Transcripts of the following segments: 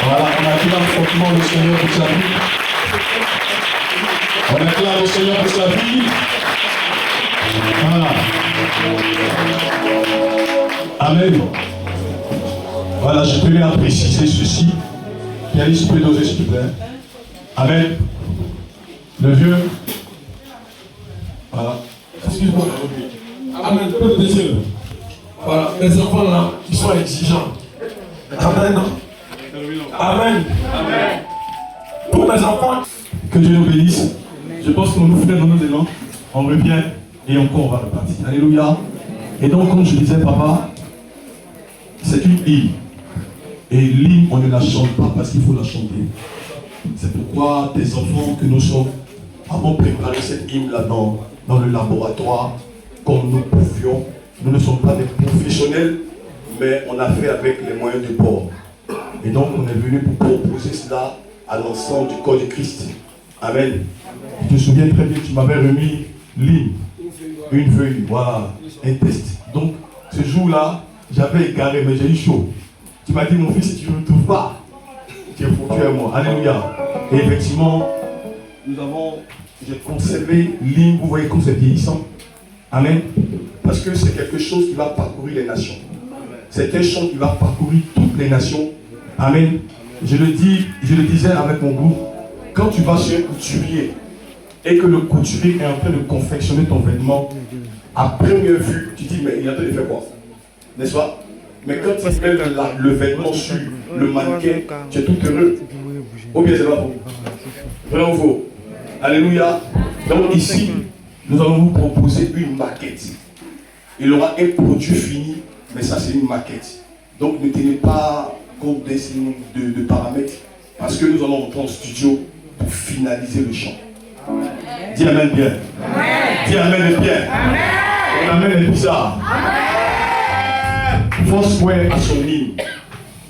Voilà, on acclame fortement le Seigneur pour sa vie. On acclame le Seigneur pour sa vie. Voilà. Amen. Voilà, je tenais à préciser ceci. Pianiste, peut doser s'il te plaît. Amen. Le vieux. Voilà. Excuse-moi. Amen. Peu de Dieu. Voilà. Les enfants là, ils sont exigeants. Amen. Amen. Amen. Pour mes enfants. Que Dieu nous bénisse. Je pense qu'on nous fait dans nos élans. On revient et encore on va repartir. Alléluia. Et donc, comme je disais, papa, c'est une hymne. Et l'hymne, on ne la chante pas parce qu'il faut la chanter. C'est pourquoi des enfants que nous sommes avons préparé cette hymne-là dans le laboratoire, comme nous pouvions. Nous ne sommes pas des professionnels, mais on a fait avec les moyens du bord. Et donc, on est venu pour proposer cela à l'ensemble du corps de Christ. Amen. Je te souviens très bien, tu m'avais remis l'hymne, une feuille, voilà, un test. Donc, ce jour-là, j'avais égaré, mais j'ai eu chaud. Tu m'as dit, mon fils, si tu ne le trouves pas, tu es foutu à moi. Alléluia. Et effectivement, j'ai conservé l'hymne, vous voyez comme c'est vieillissant. Amen. Parce que c'est quelque chose qui va parcourir les nations. C'est un chant qui va parcourir toutes les nations. Amen. Je le disais avec mon groupe, quand tu vas chez un couturier et que le couturier est en train de confectionner ton vêtement, à première vue, tu dis, mais il est en train de faire quoi? N'est-ce pas? Mais quand il met le vêtement sur le mannequin, tu es tout heureux. Ou bien c'est pas faux? Vrai ou faux? Alléluia. Donc ici, nous allons vous proposer une maquette. Il y aura un produit fini, mais ça c'est une maquette. Donc ne tenez pas compte de paramètres, parce que nous allons rentrer en studio pour finaliser le chant. Dis Amen bien. Dis Amen bien. On amène les bizarres. Foursquare a son hymne.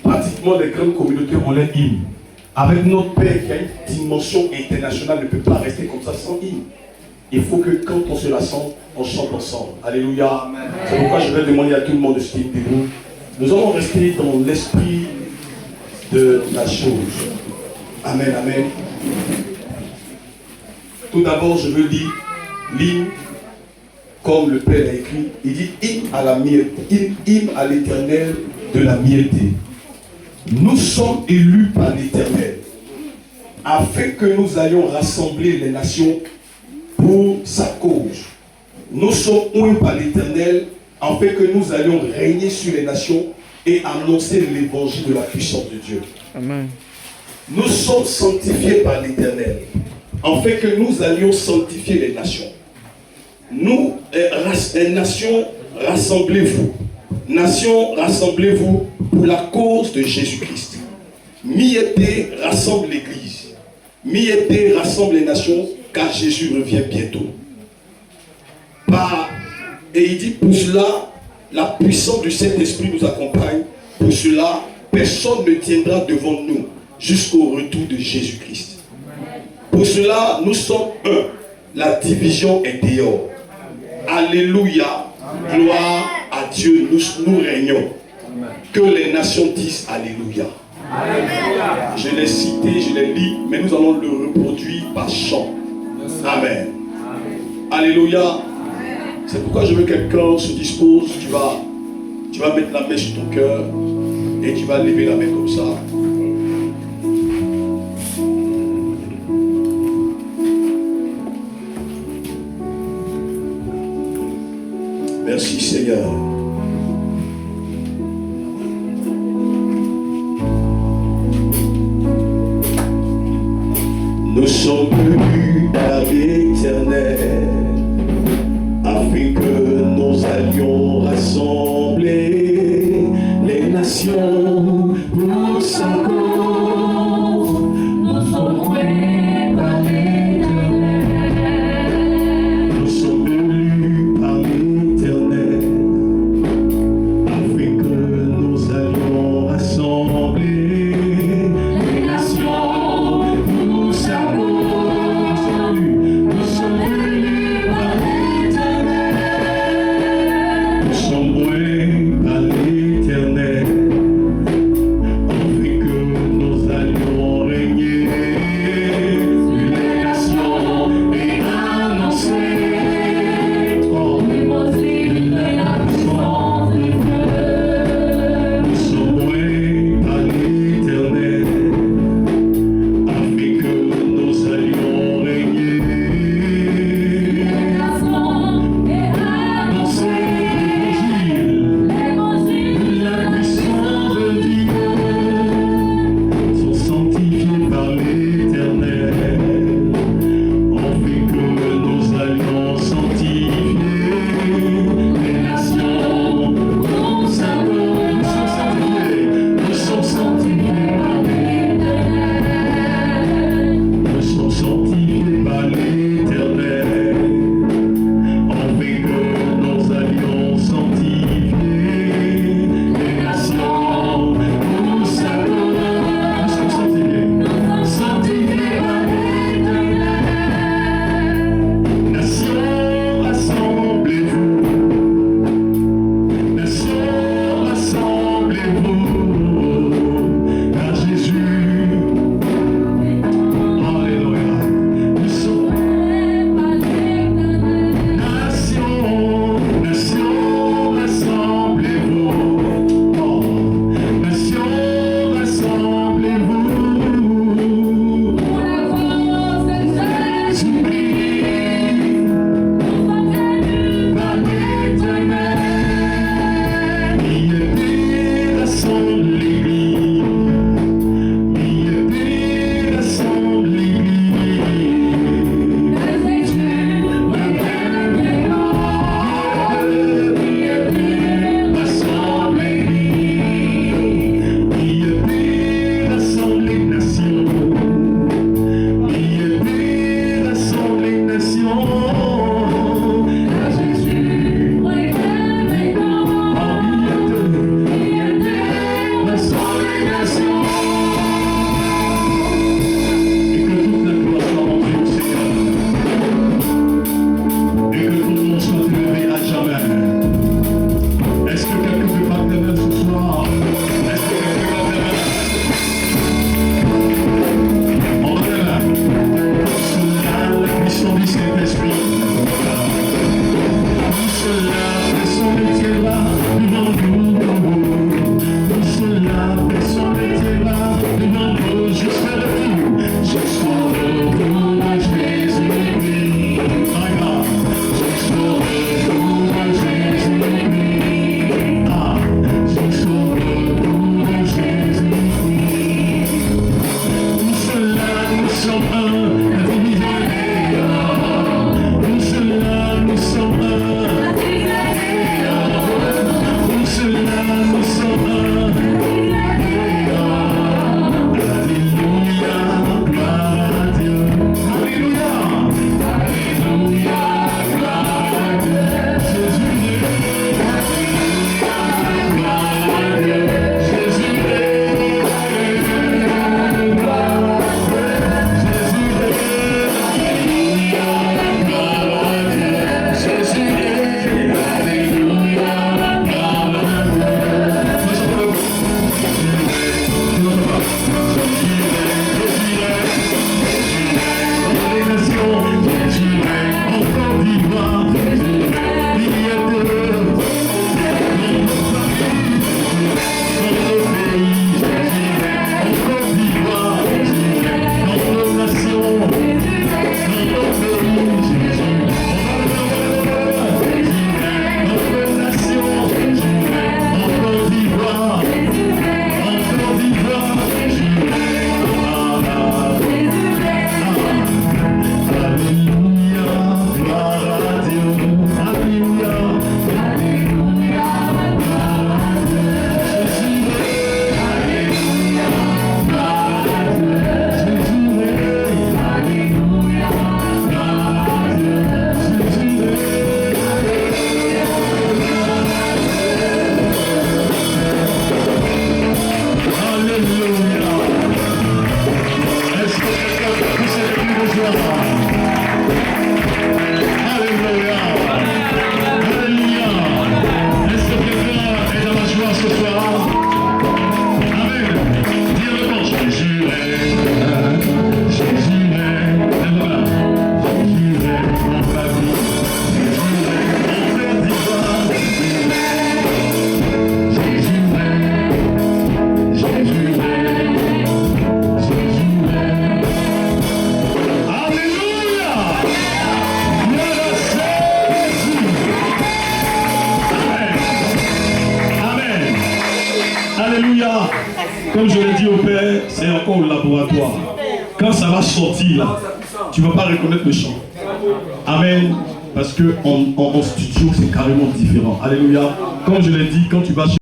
Pratiquement les grandes communautés ont leur hymne. Avec notre Père qui a une dimension internationale, ne peut pas rester comme ça sans hymne. Il faut que quand on se rassemble, on chante ensemble. Alléluia. C'est pourquoi je vais demander à tout le monde de se tenir debout. Nous allons rester dans l'esprit de la chose. Amen, amen. Tout d'abord, je veux lire l'hymne comme le Père l'a écrit. Il dit hymne à la mireté, hymne à l'Éternel de la mireté. Nous sommes élus par l'Éternel afin que nous allions rassembler les nations pour sa cause. Nous sommes unis par l'Éternel afin que nous allions régner sur les nations et annoncer l'évangile de la puissance de Dieu. Amen. Nous sommes sanctifiés par l'Éternel afin que nous allions sanctifier les nations. Nous, les nations, rassemblez-vous. Nations, rassemblez-vous pour la cause de Jésus-Christ. Mi-été rassemble l'Église. Mi-été rassemble les nations, car Jésus revient bientôt. Et il dit, pour cela, la puissance du Saint-Esprit nous accompagne. Pour cela, personne ne tiendra devant nous jusqu'au retour de Jésus-Christ. Pour cela, nous sommes un. La division est dehors. Alléluia. Gloire à Dieu. Nous régnons. Que les nations disent Alléluia. Alléluia. Je l'ai cité, je l'ai dit, mais nous allons le reproduire par chant. Amen. Alléluia. C'est pourquoi je veux que quelqu'un se dispose. Tu vas mettre la main sur ton cœur et tu vas lever la main comme ça. Merci Seigneur. Nous sommes venus par l'Éternel afin que nous allions rassembler les nations pour sa cause. Nous sommes venus par l'Éternel. Nous sommes venus par l'Éternel afin que nous allions rassembler les nations pour sa cause. Nous sommes venus sommes un, pour cela nous sommes un, pour cela nous sommes un. Alléluia, gloire à Dieu. Alléluia, alléluia, gloire à Dieu. Jésus est, gloire à Dieu. Jésus est, gloire à Dieu. Jésus est, alléluia, gloire à Dieu. Jésus est, alléluia, gloire à Dieu. Alléluia. Comme je l'ai dit au Père, c'est encore au laboratoire. Quand ça va sortir là, tu ne vas pas reconnaître le chant. Amen. Parce que en studio, c'est carrément différent. Alléluia. Comme je l'ai dit, quand tu vas